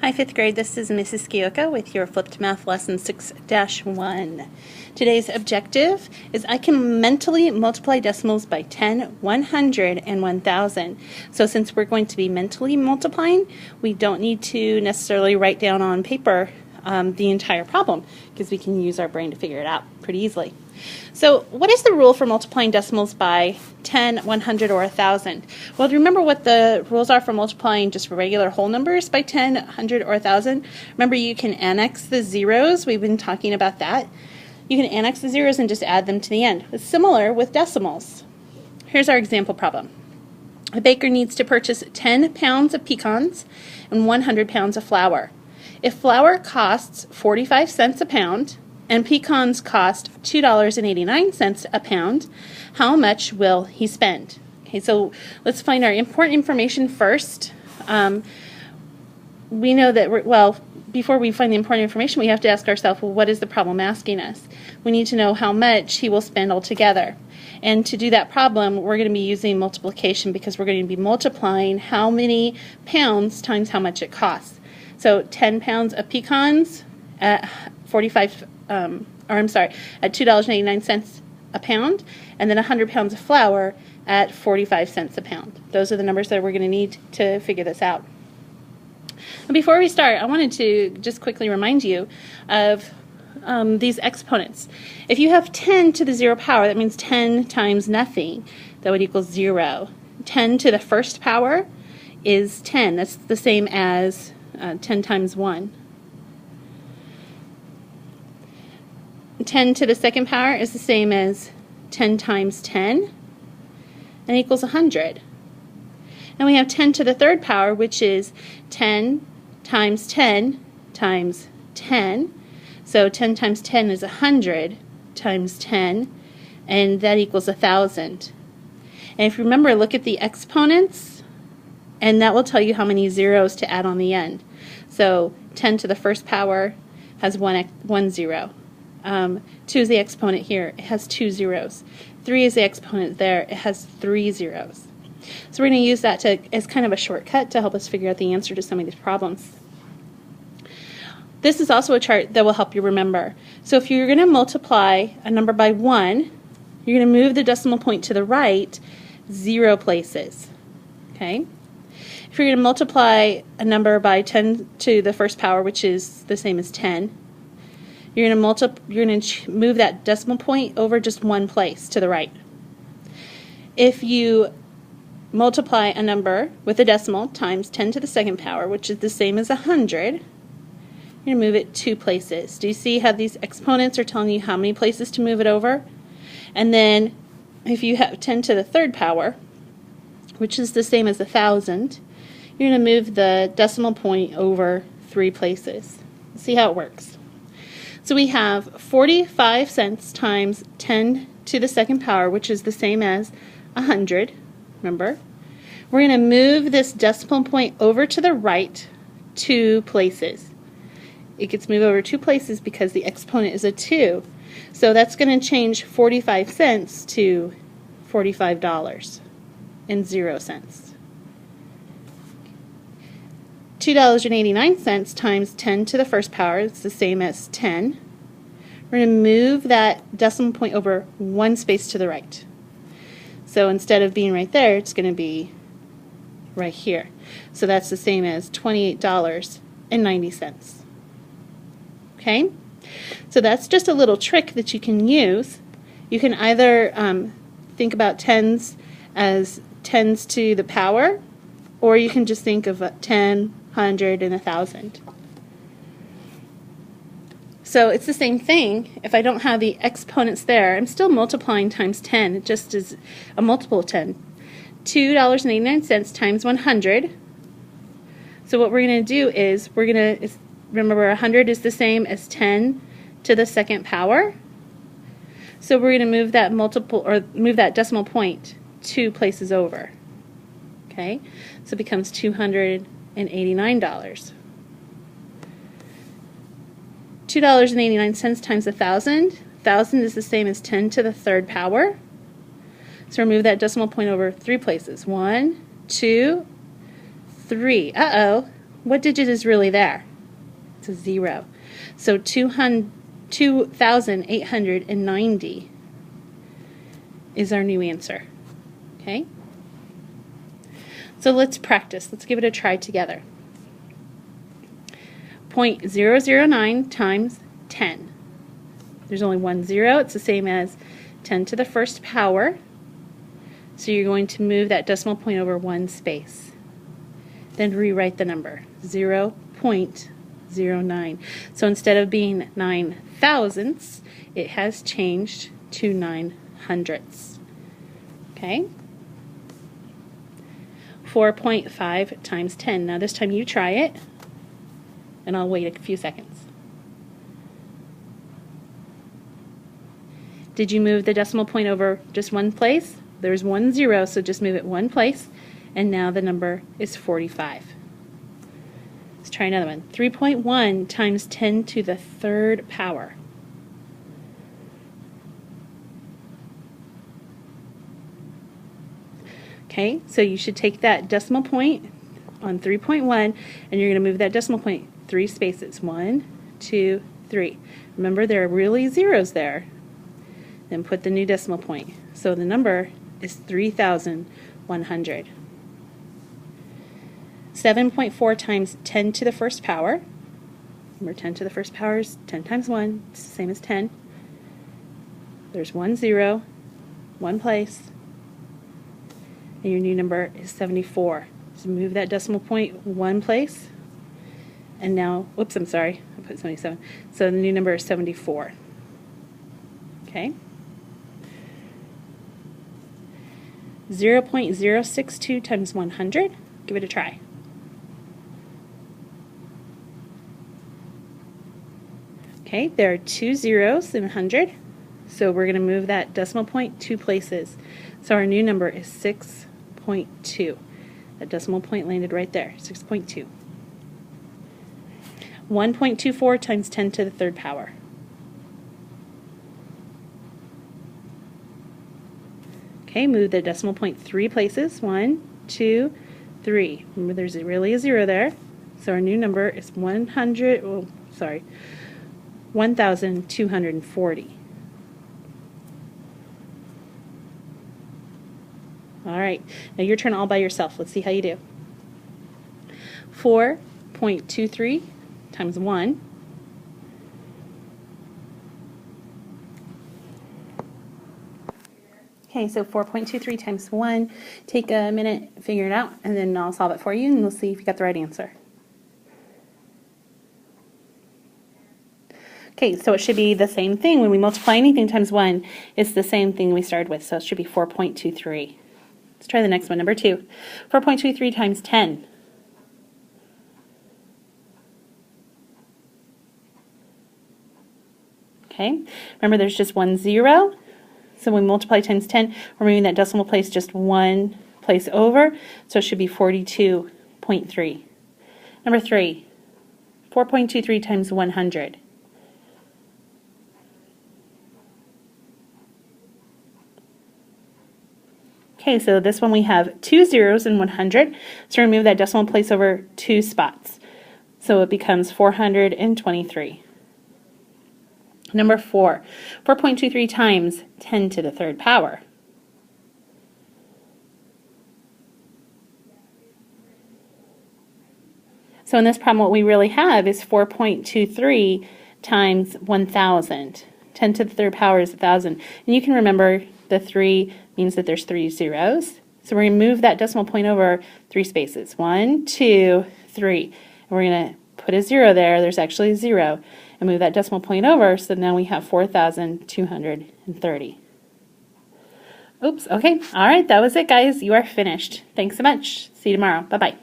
Hi, 5th grade. This is Mrs. Kiyoko with your Flipped Math Lesson 6-1. Today's objective is I can mentally multiply decimals by 10, 100, and 1,000. So since we're going to be mentally multiplying, we don't need to necessarily write down on paper the entire problem because we can use our brain to figure it out pretty easily. So what is the rule for multiplying decimals by 10, 100, or 1,000? Well, do you remember what the rules are for multiplying just regular whole numbers by 10, 100, or 1,000? Remember, you can annex the zeros. We've been talking about that. You can annex the zeros and just add them to the end. It's similar with decimals. Here's our example problem. A baker needs to purchase 10 pounds of pecans and 100 pounds of flour. If flour costs 45 cents a pound, and pecans cost $2.89 a pound, how much will he spend? Okay, so let's find our important information first. We know that, before we find the important information, we have to ask ourselves, well, what is the problem asking us? We need to know how much he will spend altogether. And to do that problem, we're going to be using multiplication because we're going to be multiplying how many pounds times how much it costs. So 10 pounds of pecans at at $2.89 a pound, and then 100 pounds of flour at 45 cents a pound. Those are the numbers that we're going to need to figure this out. And before we start, I wanted to just quickly remind you of these exponents. If you have 10 to the 0 power, that means 10 times nothing. That would equal 0. 10 to the first power is 10. That's the same as 10 times 1. 10 to the second power is the same as 10 times 10 and equals 100. And we have 10 to the third power, which is 10 times 10 times 10. So 10 times 10 is 100 times 10, and that equals 1,000. And if you remember, look at the exponents, and that will tell you how many zeros to add on the end. So 10 to the first power has one zero. 2 is the exponent here. It has 2 zeros. 3 is the exponent there. It has 3 zeros. So we're going to use that as kind of a shortcut to help us figure out the answer to some of these problems. This is also a chart that will help you remember. So if you're going to multiply a number by 1, you're going to move the decimal point to the right 0 places. Okay? If you're going to multiply a number by 10 to the first power, which is the same as 10, you're going to move that decimal point over just one place to the right. If you multiply a number with a decimal times 10 to the second power, which is the same as 100, you're going to move it 2 places. Do you see how these exponents are telling you how many places to move it over? And then if you have 10 to the third power, which is the same as 1,000, you're going to move the decimal point over 3 places. See how it works. So we have 45 cents times 10 to the second power, which is the same as 100, remember? We're going to move this decimal point over to the right 2 places. It gets moved over 2 places because the exponent is a 2. So that's going to change 45 cents to $45.00. $2.89 times 10 to the first power is the same as 10. We're going to move that decimal point over 1 space to the right. So instead of being right there, it's going to be right here. So that's the same as $28.90. Okay? So that's just a little trick that you can use. You can either think about tens as tens to the power, or you can just think of 10, 100, and 1,000. So it's the same thing. If I don't have the exponents there, I'm still multiplying times 10. It just is a multiple of 10. $2.89 times 100. So what we're going to do is remember 100 is the same as 10 to the second power. So we're going to move that move that decimal point 2 places over. Okay? So it becomes $289. $2.89 times 1,000. 1,000 is the same as 10 to the third power. So remove that decimal point over 3 places. 1, 2, 3. Uh-oh. what digit is really there? It's a 0. So 2,890 is our new answer. Okay? So let's practice. Let's give it a try together. 0.009 times 10. There's only one 0. It's the same as 10 to the first power. So you're going to move that decimal point over one space. Then rewrite the number, 0.09. So instead of being 9 thousandths, it has changed to 9 hundredths. Okay? 4.5 times 10. Now this time you try it, and I'll wait a few seconds. Did you move the decimal point over just one place? There's one 0, so just move it one place, and now the number is 45. Let's try another one. 3.1 times 10 to the third power. Okay, so you should take that decimal point on 3.1, and you're going to move that decimal point 3 spaces. 1, 2, 3. Remember, there are really zeros there. Then put the new decimal point. So the number is 3,100. 7.4 times 10 to the first power. Remember, 10 to the first power is 10 times 1. It's the same as 10. There's one 0, one place, and your new number is 74. So move that decimal point one place, and now, whoops, I'm sorry, I put 77. So the new number is 74. Okay? 0.062 times 100. Give it a try. Okay, there are 2 zeros in 100, so we're going to move that decimal point 2 places. So our new number is 6.2. That decimal point landed right there, 6.2. 1.24 times 10 to the third power. Okay, move the decimal point 3 places. 1, 2, 3. Remember, there's really a 0 there. So our new number is 1,240. All right, now your turn all by yourself. Let's see how you do. 4.23 times 1. Okay, so 4.23 times 1. Take a minute, figure it out, and then I'll solve it for you, and we'll see if you got the right answer. Okay, so it should be the same thing. When we multiply anything times 1, it's the same thing we started with, so it should be 4.23. Let's try the next one, number 2. 4.23 times 10. Okay, remember there's just one 0. So when we multiply times 10, we're moving that decimal place just one place over, so it should be 42.3. Number 3, 4.23 times 100. Okay, so this one we have 2 zeros in 100, so remove that decimal place over 2 spots. So it becomes 423. Number 4, 4.23 times 10 to the third power. So in this problem, what we really have is 4.23 times 1,000. 10 to the third power is 1,000. And you can remember the 3 means that there's 3 zeros. So we're going to move that decimal point over 3 spaces. 1, 2, 3. And we're going to put a 0 there. There's actually a 0. And move that decimal point over, so now we have 4,230. Oops, okay. All right, that was it, guys. You are finished. Thanks so much. See you tomorrow. Bye-bye.